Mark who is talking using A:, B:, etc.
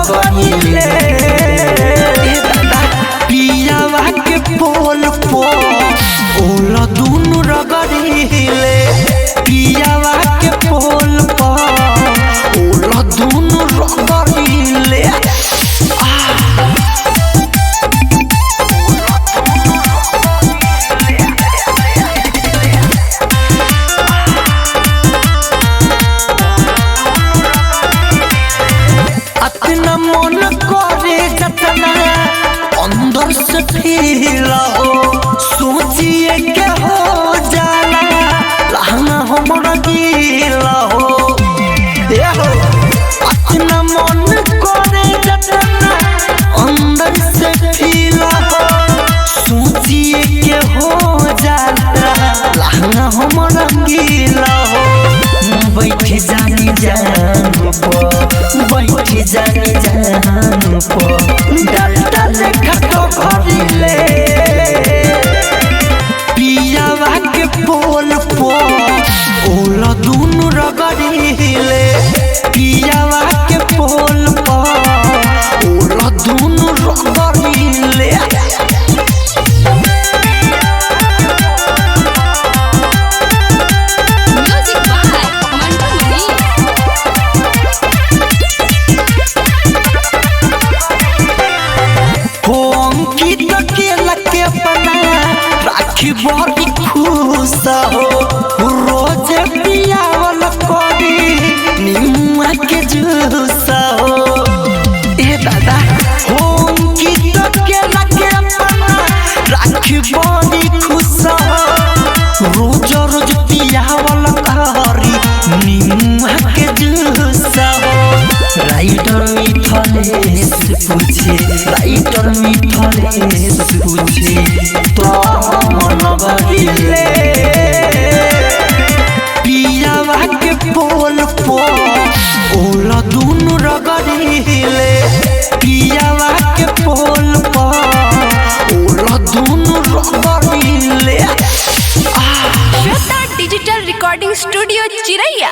A: रगड़िले पियावा के पोल पो ओला दुनु रगड़िले पियावा के पोल पो ओला दुनु रगड़िले अपना मन करे जतना अंदर से फील हो सोचिए के हो जाला लहंगा हमरा गीला हो अपना मन करे जतना अंदर से फील हो सोचिए के हो जाला लहंगा हमरा गीला हो बैठ जानी जान बैठ जानी जान डालता लेखा तो भरिले पियावा के पोल पो ओला दुनु रगड़िले पियावा के पोल पो ओला दुनु रगड़िले बड़ी खुश हो रोज पियावल करी निमुआ के जूस हो ए दादा होम की तो के लगे अपना राखी बड़ी खुश हो रोज रोज पियावल करी निमुआ के जूस हो राइटर मिथलेश पूछे राइटर मिथलेश पूछे तो पियावा के पोल पो ओला दुनु रगड़िले पियावा के पोल पो ओला दुनु रगड़िले
B: श्वेता डिजिटल रिकॉर्डिंग स्टूडियो चिरैया।